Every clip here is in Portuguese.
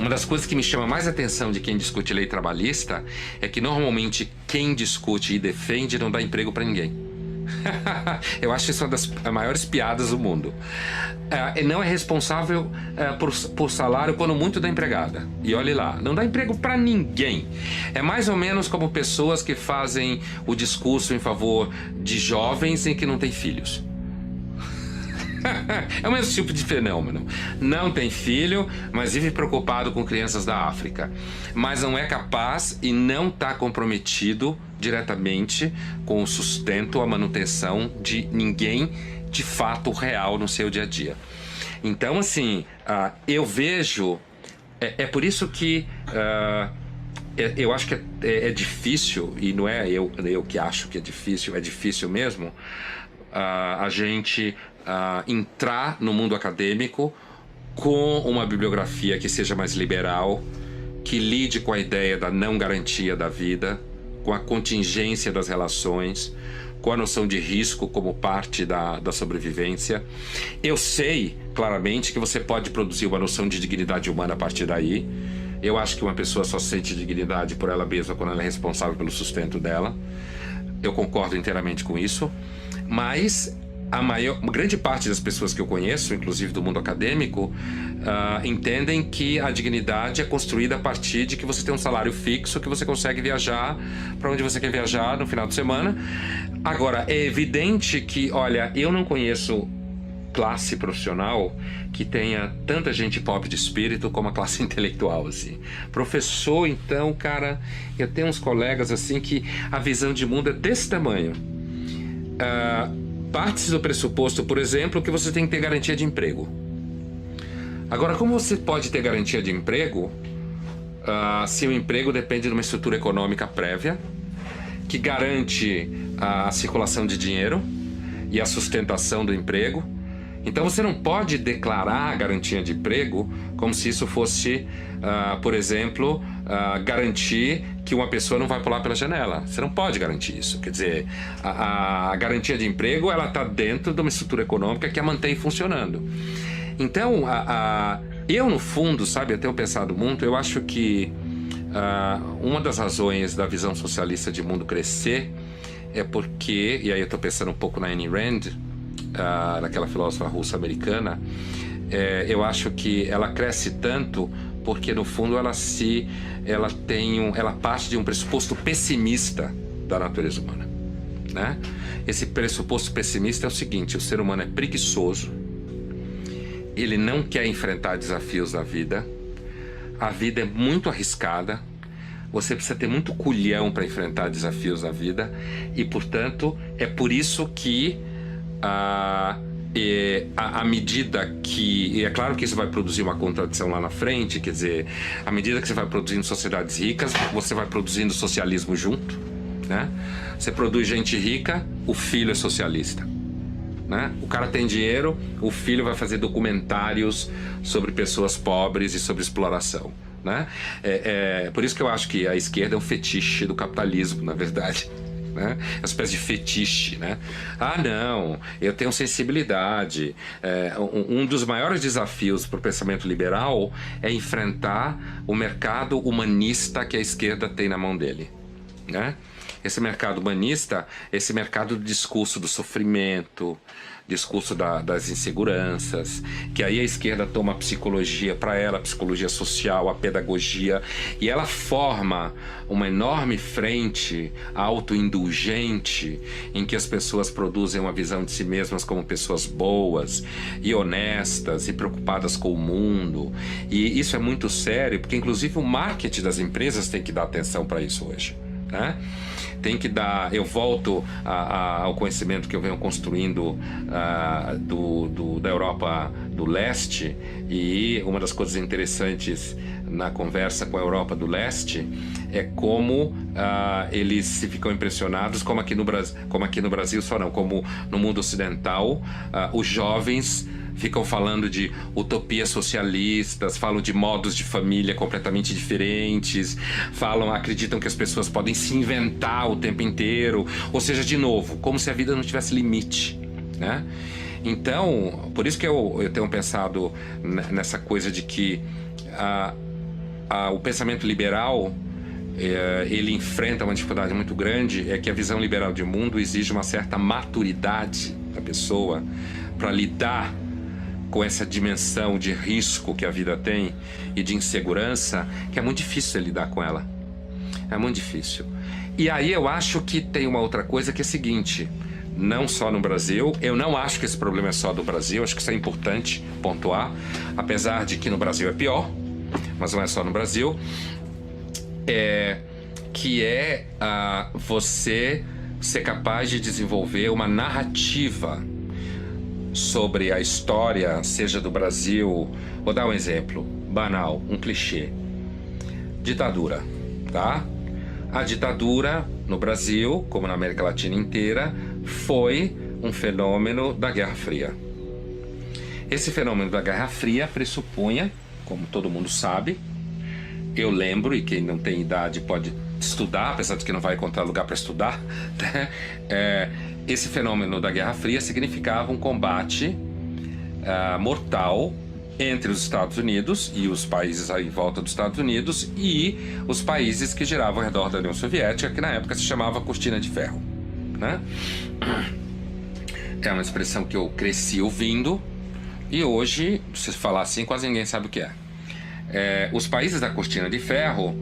Uma das coisas que me chama mais atenção de quem discute lei trabalhista é que normalmente quem discute e defende não dá emprego para ninguém. Eu acho isso uma das maiores piadas do mundo. Não é responsável por salário quando muito da empregada. E olhe lá, não dá emprego para ninguém. É mais ou menos como pessoas que fazem o discurso em favor de jovens em que não têm filhos. É o mesmo tipo de fenômeno. Não tem filho, mas vive preocupado com crianças da África. Mas não é capaz e não está comprometido diretamente com o sustento, a manutenção de ninguém de fato real no seu dia a dia. Então, assim, eu vejo... É por isso que eu acho que é difícil, e não é eu que acho que é difícil mesmo, a gente entrar no mundo acadêmico com uma bibliografia que seja mais liberal, que lide com a ideia da não garantia da vida, com a contingência das relações, com a noção de risco como parte da sobrevivência. Eu sei claramente que você pode produzir uma noção de dignidade humana a partir daí. Eu acho que uma pessoa só sente dignidade por ela mesma quando ela é responsável pelo sustento dela. Eu concordo inteiramente com isso, mas grande parte das pessoas que eu conheço, inclusive do mundo acadêmico, entendem que a dignidade é construída a partir de que você tem um salário fixo, que você consegue viajar para onde você quer viajar no final de semana. Agora, é evidente que, olha, eu não conheço classe profissional que tenha tanta gente pobre de espírito como a classe intelectual, assim. Professor, então, cara, eu tenho uns colegas assim que a visão de mundo é desse tamanho. Parte do pressuposto, por exemplo, que você tem que ter garantia de emprego. Agora, como você pode ter garantia de emprego se o emprego depende de uma estrutura econômica prévia que garante a circulação de dinheiro e a sustentação do emprego? Então você não pode declarar a garantia de emprego como se isso fosse, por exemplo, garantir que uma pessoa não vai pular pela janela. Você não pode garantir isso. Quer dizer, a garantia de emprego ela está dentro de uma estrutura econômica que a mantém funcionando. Então, eu no fundo, sabe, eu tenho pensado muito, eu acho que uma das razões da visão socialista de mundo crescer é porque, e aí eu estou pensando um pouco na Ayn Rand, daquela filósofa russa-americana, eu acho que ela cresce tanto porque no fundo ela parte de um pressuposto pessimista da natureza humana, né? Esse pressuposto pessimista é o seguinte: o ser humano é preguiçoso, ele não quer enfrentar desafios da vida, a vida é muito arriscada, você precisa ter muito culhão para enfrentar desafios da vida e, portanto, é por isso que à medida que... E é claro que isso vai produzir uma contradição lá na frente, quer dizer, à medida que você vai produzindo sociedades ricas, você vai produzindo socialismo junto, né? Você produz gente rica, o filho é socialista, né? O cara tem dinheiro, o filho vai fazer documentários sobre pessoas pobres e sobre exploração, né? Por isso que eu acho que a esquerda é um fetiche do capitalismo, na verdade. Né? É uma espécie de fetiche, né? Não, eu tenho sensibilidade. Um dos maiores desafios para o pensamento liberal é enfrentar o mercado humanista que a esquerda tem na mão dele, né? Esse mercado humanista, esse mercado do discurso do sofrimento, discurso das inseguranças, que aí a esquerda toma a psicologia para ela, a psicologia social, a pedagogia, e ela forma uma enorme frente autoindulgente em que as pessoas produzem uma visão de si mesmas como pessoas boas e honestas e preocupadas com o mundo. E isso é muito sério, porque inclusive o marketing das empresas tem que dar atenção para isso hoje, né? Tem que dar... Eu volto ao conhecimento que eu venho construindo da Europa do Leste, e uma das coisas interessantes na conversa com a Europa do Leste é como eles se ficam impressionados, como aqui no Brasil só não, como no mundo ocidental, os jovens ficam falando de utopias socialistas, falam de modos de família completamente diferentes, acreditam que as pessoas podem se inventar o tempo inteiro, ou seja, de novo, como se a vida não tivesse limite, né? Então, por isso que eu tenho pensado nessa coisa de que o pensamento liberal, ele enfrenta uma dificuldade muito grande, é que a visão liberal de mundo exige uma certa maturidade da pessoa para lidar com essa dimensão de risco que a vida tem e de insegurança, que é muito difícil lidar com ela. É muito difícil. E aí eu acho que tem uma outra coisa que é a seguinte, não só no Brasil, eu não acho que esse problema é só do Brasil, acho que isso é importante pontuar, apesar de que no Brasil é pior, mas não é só no Brasil, que é você ser capaz de desenvolver uma narrativa sobre a história, seja do Brasil. Vou dar um exemplo banal, um clichê. Ditadura, tá? A ditadura no Brasil, como na América Latina inteira, foi um fenômeno da Guerra Fria. Esse fenômeno da Guerra Fria pressupunha, como todo mundo sabe, eu lembro, e quem não tem idade pode estudar, apesar de que não vai encontrar lugar para estudar, né? Esse fenômeno da Guerra Fria significava um combate mortal entre os Estados Unidos e os países aí em volta dos Estados Unidos e os países que giravam ao redor da União Soviética, que na época se chamava Cortina de Ferro, né? É uma expressão que eu cresci ouvindo e hoje, se falar assim, quase ninguém sabe o que é. Os países da Cortina de Ferro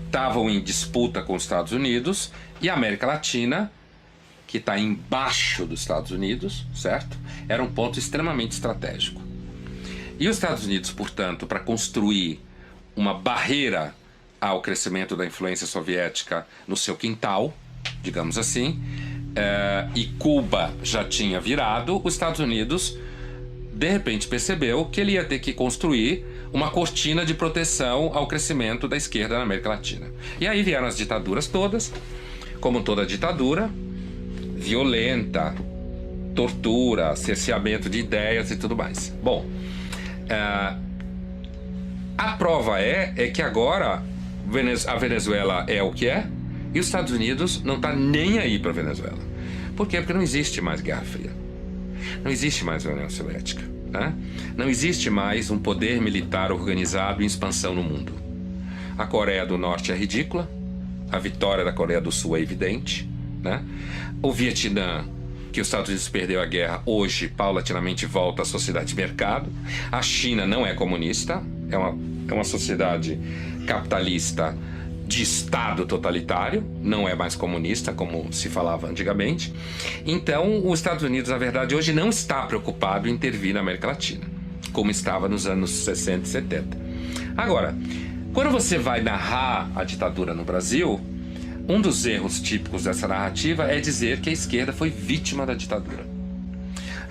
estavam em disputa com os Estados Unidos e a América Latina, que está embaixo dos Estados Unidos, certo? Era um ponto extremamente estratégico. E os Estados Unidos, portanto, para construir uma barreira ao crescimento da influência soviética no seu quintal, digamos assim, e Cuba já tinha virado, os Estados Unidos de repente percebeu que ele ia ter que construir uma cortina de proteção ao crescimento da esquerda na América Latina. E aí vieram as ditaduras todas, como toda ditadura, violenta, tortura, cerceamento de ideias e tudo mais. Bom, a prova é que agora a Venezuela é o que é e os Estados Unidos não está nem aí para a Venezuela. Por quê? Porque não existe mais Guerra Fria. Não existe mais a União Soviética, né? Não existe mais um poder militar organizado em expansão no mundo. A Coreia do Norte é ridícula, a vitória da Coreia do Sul é evidente, né? O Vietnã, que os Estados Unidos perdeu a guerra, hoje paulatinamente volta à sociedade de mercado. A China não é comunista, é uma sociedade capitalista de Estado totalitário, não é mais comunista como se falava antigamente. Então os Estados Unidos, na verdade, hoje não está preocupado em intervir na América Latina, como estava nos anos 60 e 70. Agora, quando você vai narrar a ditadura no Brasil, um dos erros típicos dessa narrativa é dizer que a esquerda foi vítima da ditadura.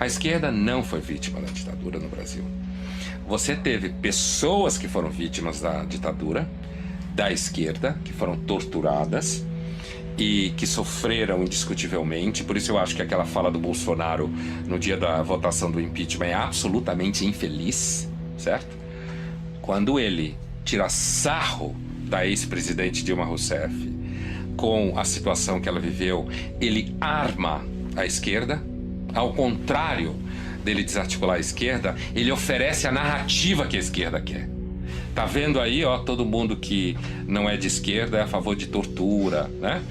A esquerda não foi vítima da ditadura no Brasil. Você teve pessoas que foram vítimas da ditadura, da esquerda, que foram torturadas e que sofreram indiscutivelmente. Por isso eu acho que aquela fala do Bolsonaro no dia da votação do impeachment é absolutamente infeliz, certo? Quando ele tira sarro da ex-presidente Dilma Rousseff com a situação que ela viveu, ele arma a esquerda. Ao contrário dele desarticular a esquerda, ele oferece a narrativa que a esquerda quer. Tá vendo aí, ó, todo mundo que não é de esquerda é a favor de tortura, né?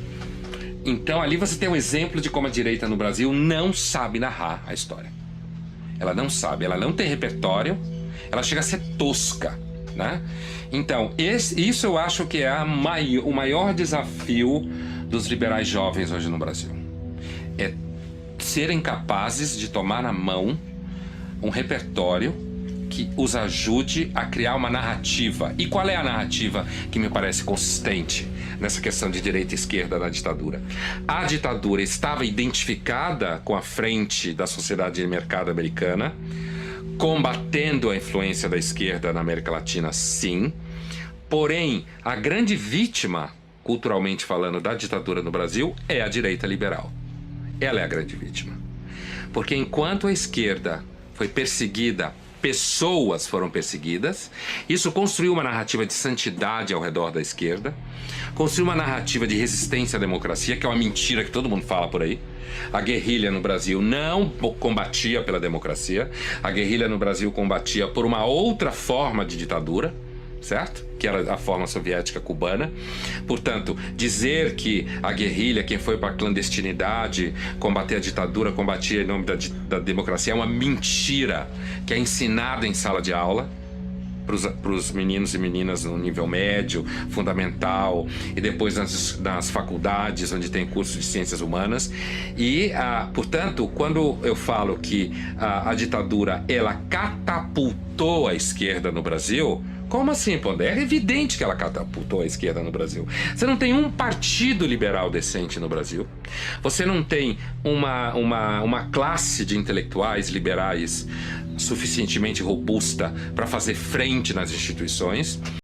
Então ali você tem um exemplo de como a direita no Brasil não sabe narrar a história. Ela não sabe, ela não tem repertório, ela chega a ser tosca, né? Então, isso eu acho que é o maior desafio dos liberais jovens hoje no Brasil. É serem capazes de tomar na mão um repertório que os ajude a criar uma narrativa. E qual é a narrativa que me parece consistente nessa questão de direita e esquerda na ditadura? A ditadura estava identificada com a frente da sociedade de mercado americana, combatendo a influência da esquerda na América Latina, sim. Porém, a grande vítima, culturalmente falando, da ditadura no Brasil é a direita liberal. Ela é a grande vítima. Porque enquanto a esquerda foi perseguida pessoas foram perseguidas. Isso construiu uma narrativa de santidade ao redor da esquerda, construiu uma narrativa de resistência à democracia, que é uma mentira que todo mundo fala por aí. A guerrilha no Brasil não combatia pela democracia, a guerrilha no Brasil combatia por uma outra forma de ditadura, certo? Que era a forma soviética cubana. Portanto, dizer que a guerrilha, quem foi para a clandestinidade, combater a ditadura, combatia em nome da democracia, é uma mentira que é ensinada em sala de aula para os meninos e meninas no nível médio, fundamental, e depois nas faculdades, onde tem curso de ciências humanas. E, portanto, quando eu falo que a ditadura, ela catapultou a esquerda no Brasil, como assim, Pondé? É evidente que ela catapultou a esquerda no Brasil. Você não tem um partido liberal decente no Brasil. Você não tem uma classe de intelectuais liberais suficientemente robusta para fazer frente nas instituições.